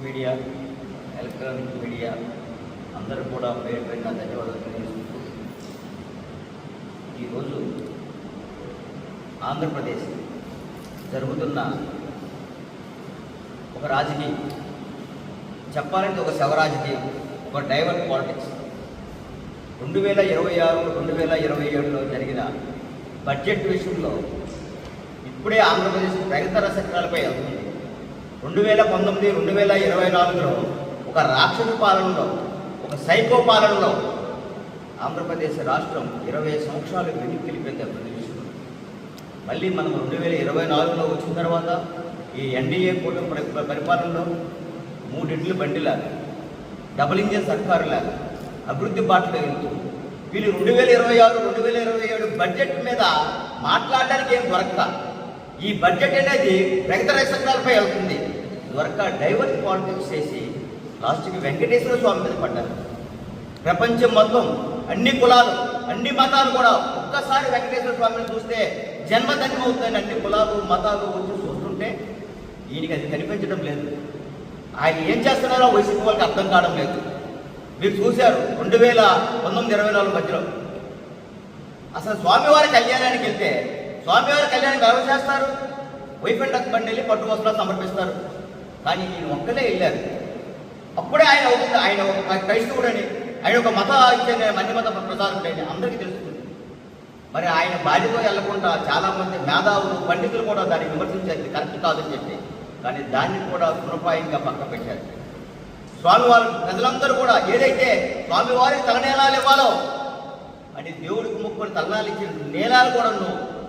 Media, electronic media అందరూ కూడా పేరు పెట్టిన ధన్యవాదాలు తెలియజేసుకుంటూ ఈరోజు ఆంధ్రప్రదేశ్ జరుగుతున్న ఒక రాజకీయం, చెప్పాలంటే ఒక శవ రాజకీయం, ఒక డైవర్ట్ పాలిటిక్స్. 2026, 2027లో జరిగిన బడ్జెట్ విషయంలో ఇప్పుడే ఆంధ్రప్రదేశ్ ప్రగతిర చక్రాలపై వెళ్తుంది. 2019, 2024లో ఒక రాక్షస పాలనలో, ఒక సైకో పాలనలో ఆంధ్రప్రదేశ్ రాష్ట్రం 20 సంవత్సరాలు వెనక్కి వెళ్ళిపోయింది. అభివృద్ధి మళ్ళీ మనం 2024లో వచ్చిన తర్వాత ఈ ఎన్డీఏ కూటమి పరిపాలనలో 3 ఇడ్లు బండిలాగా, డబుల్ ఇంజిన్ సర్కారులాగా అభివృద్ధి బాటలో వెళ్తూ వీళ్ళు 2026, 2027 బడ్జెట్ మీద మాట్లాడడానికి ఏం దొరక్క, ఈ బడ్జెట్ అనేది ప్రగతి చక్రాలపై వెళ్తుంది దొరక్క డైవర్ట్ పాలిటిక్స్ చేసి లాస్ట్కి వెంకటేశ్వర స్వామి మీద పడ్డారు. ప్రపంచం మొత్తం అన్ని కులాలు, అన్ని మతాలు కూడా ఒక్కసారి వెంకటేశ్వర స్వామిని చూస్తే జన్మధన్యం అవుతుందని అన్ని కులాలు మతాలు వచ్చి చూస్తుంటే ఈయనకి అది కనిపించడం లేదు. ఆయన ఏం చేస్తున్నారో వైసీపీ వాళ్ళకి అర్థం కావడం లేదు. మీరు చూశారు 2019, 24 మధ్యలో అసలు స్వామివారి కళ్యాణానికి వెళ్తే స్వామివారి కళ్యాణానికి ఎవరు చేస్తారు? వైఫ్ అండ్ హస్బెండ్ వెళ్ళి పట్టు వస్త్రాలు సమర్పిస్తారు. కానీ ఈయన ఒక్కలే వెళ్ళారు. అప్పుడే ఆయన అవుతుంది, ఆయన ఒక క్రైస్తవుడని, ఆయన ఒక మత అన్ని మత ప్రచారకుడని అందరికీ తెలుస్తుంది. మరి ఆయన భార్యతో వెళ్లకుండా చాలామంది మేధావులు, పండితులు కూడా దాన్ని విమర్శించారు, కరెక్ట్ కాదని చెప్పి. కానీ దాన్ని కూడా సునపాయంగా పక్క పెట్టారు. స్వామివారు ప్రజలందరూ కూడా ఏదైతే స్వామివారికి తలనేలాలు ఇవ్వాలో అని దేవుడికి మొక్కుని తలనాలు ఇచ్చిన నేలాలు కూడా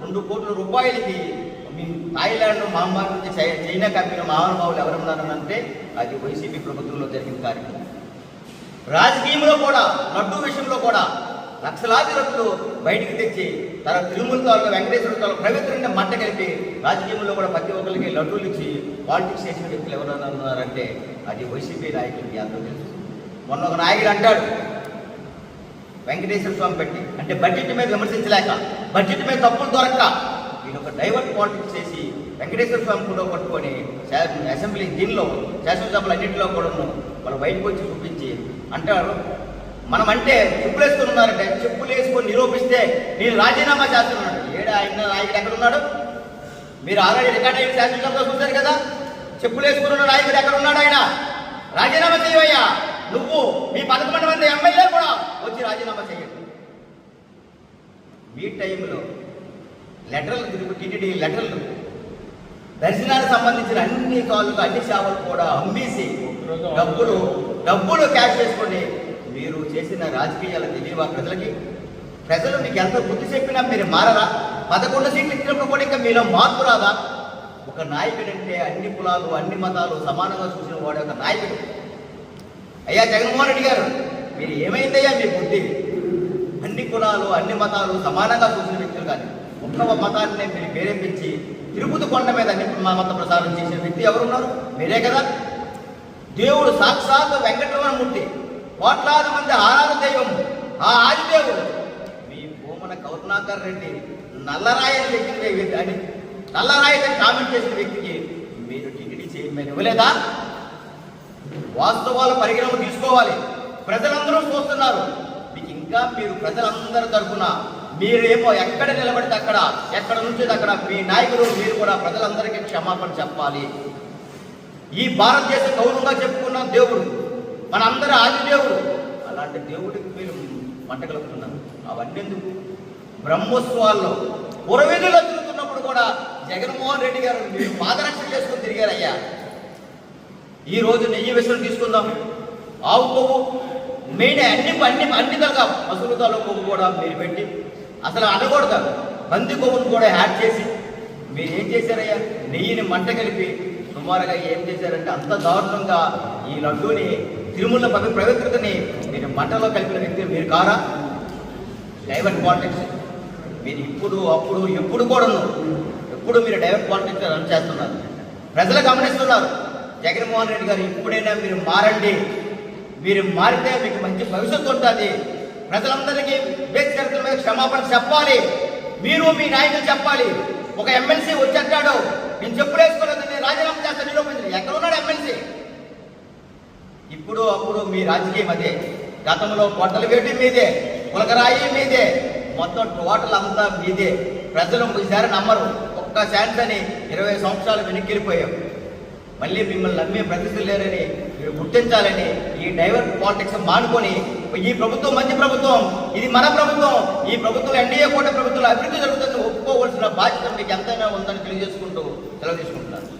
2 కోట్ల రూపాయలకి మీ థాయిలాండ్ మహమ్మారి నుంచి చైనా కంపెనీ మహానుభావులు ఎవరున్నారంటే అది వైసీపీ ప్రభుత్వంలో జరిగిన కార్యక్రమం. రాజకీయంలో కూడా లడ్డూ విషయంలో కూడా లక్షలాది రూపాయలు బయటికి తెచ్చి తన తిరుమల తాలూకా వెంకటేశ్వర తాలూకా ప్రభుత్వం మంట కలిపి రాజకీయంలో కూడా ప్రతి ఒక్కరికి లడ్డూలు ఇచ్చి పాలిటిక్స్ చేసిన వ్యక్తులు ఎవరైనా ఉన్నారంటే అది వైసీపీ నాయకులకి అందరూ తెలుసు. మొన్న ఒక నాయకుడు అంటాడు వెంకటేశ్వర స్వామి పెట్టి అంటే బడ్జెట్ మీద విమర్శించలేక, బడ్జెట్ మీద తప్పులు దొరక్క వీళ్ళు ఒక డైవర్ట్ పాలిటిక్స్ చేసి వెంకటేశ్వర స్వామి కూడా పట్టుకొని అసెంబ్లీ దీనిలో శాసనసభలు అన్నింటిలో కూడా వాళ్ళు బయటకు వచ్చి చూపించి అంటారు మనం అంటే చెప్పులు వేసుకొని ఉన్నారంటే చెప్పులు వేసుకొని నిరూపిస్తే నేను రాజీనామా చేస్తున్నాడు. ఆయన నాయకుడు ఎక్కడున్నాడు? మీరు ఆల్రెడీ రికార్డ్ అయిన శాసనసభలో చూశారు కదా, చెప్పులు వేసుకున్న నాయకుడు ఎక్కడున్నాడు? ఆయన రాజీనామా చేయవయ్యా, నువ్వు మీ 11 మంది ఎమ్మెల్యే కూడా వచ్చి రాజీనామా చేయండి. మీ టైంలో లెటర్లు టీటీడీ లెటర్లు దర్శనానికి సంబంధించిన అన్ని కాళ్ళు అన్ని సేవలు కూడా అమ్మేసి డబ్బులు క్యాష్ చేసుకొని మీరు చేసిన రాజకీయాలు తెలియవా ప్రజలకి? ప్రజలు మీకు ఎంత బుద్ధి చెప్పినా మీరు మారరా? 11 సీట్లు ఇచ్చినప్పుడు కూడా ఇంకా మీలో మార్పు రాదా? ఒక నాయకుడు అంటే అన్ని కులాలు, అన్ని మతాలు సమానంగా చూసిన వాడు ఒక నాయకుడు. అయ్యా జగన్మోహన్ రెడ్డి గారు, మీరు ఏమైందయ్యా మీ బుద్ధి? అన్ని కులాలు, అన్ని మతాలు సమానంగా చూసిన వ్యక్తులు కానీ ఒక్క మతాన్ని మీరు ప్రేరేపించి తిరుపతి కొండ మీద అన్ని మత ప్రసారం చేసిన వ్యక్తి ఎవరున్నారు? మీరే కదా. దేవుడు సాక్షాత్ వెంకటరమణమూర్తి, కోట్లాది మంది ఆరాధ దైవం, ఆ ఆదిదేవుడు మీ భూమన కరుణాకర్ రెడ్డి నల్లరాయని వ్యక్తి అని నల్లరాయని కామెంట్ చేసిన వ్యక్తికి మీరు టికెట్ చేయమని ఇవ్వలేదా? వాస్తవాలు పరిగణన తీసుకోవాలి. ప్రజలందరూ చూస్తున్నారు. మీకు ఇంకా మీరు ప్రజలందరి తరఫున మీరేమో ఎక్కడ నిలబడితే అక్కడ, ఎక్కడ నుంచి అక్కడ మీ నాయకులు మీరు కూడా ప్రజలందరికీ క్షమాపణ చెప్పాలి. ఈ భారతదేశ గౌరవంగా చెప్పుకున్న దేవుడు, మనందరి ఆది దేవుడు, అలాంటి దేవుడికి మీరు మంటగలుగుతున్నారు. అవన్నీ ఎందుకు? బ్రహ్మోత్సవాల్లో పురవీధుల్లో తిరుగుతున్నప్పుడు కూడా జగన్మోహన్ రెడ్డి గారు మీరు పాదరక్షణ చేసుకుని తిరిగారయ్యా. ఈ రోజు నెయ్యి విషయం తీసుకుందాం. ఆవు కొవ్వు మెయిన్ అన్ని తరగా పశువులతో కొవ్వు కూడా మీరు పెట్టి అసలు అనకూడదు, బంది కొవ్వును కూడా యాడ్ చేసి మీరు ఏం చేశారయ్యా? నెయ్యిని మంట కలిపి సుమారుగా ఏం చేశారంటే అంత దారుణంగా ఈ లడ్డూని తిరుమల పవిత్రతని మీరు మంటలో కలిపిన వ్యక్తి మీరు కారా? డైవర్ట్ పాలిటిక్స్ మీరు ఇప్పుడు అప్పుడు ఎప్పుడు మీరు డైవర్ట్ పాలిటిక్స్ రన్ చేస్తున్నారు. ప్రజలు గమనిస్తున్నారు. జగన్మోహన్ రెడ్డి గారు ఇప్పుడైనా మీరు మారండి. మీరు మారితే మీకు మంచి భవిష్యత్తు ఉంటుంది. ప్రజలందరికీ బేస్ చరిత్ర మీద క్షమాపణ చెప్పాలి. మీరు మీ నాయకులు చెప్పాలి. ఒక ఎమ్మెల్సీ వచ్చేటాడు, నేను చెప్పులు వేసుకోలేదు, నేను రాజీనామా చేస్తాను నిరూపించండి. ఎక్కడున్నాడు ఎమ్మెల్సీ? ఇప్పుడు అప్పుడు మీ రాజకీయం అదే. గతంలో కొట్టలవేటి మీదే, పులకరాయి మీదే, మొత్తం టోటల్ అంతా మీదే. ప్రజలు ఈసారి నమ్మరు. ఒక్క ఛాన్స్ అని 20 సంవత్సరాలు వెనక్కిరిపోయాం. మళ్ళీ మిమ్మల్ని నమ్మే ప్రతిష్టలు లేరని మీరు గుర్తించాలని ఈ డైవర్ట్ పాలిటిక్స్ మానుకొని ఈ ప్రభుత్వం మంచి ప్రభుత్వం, ఇది మన ప్రభుత్వం, ఈ ప్రభుత్వం ఎన్డీఏ కూటమి ప్రభుత్వం అభివృద్ధి జరుగుతుందని ఒప్పుకోవాల్సిన బాధ్యత మీకు ఎంతైనా ఉందని తెలియజేసుకుంటూ సెలవు తీసుకుంటున్నాను.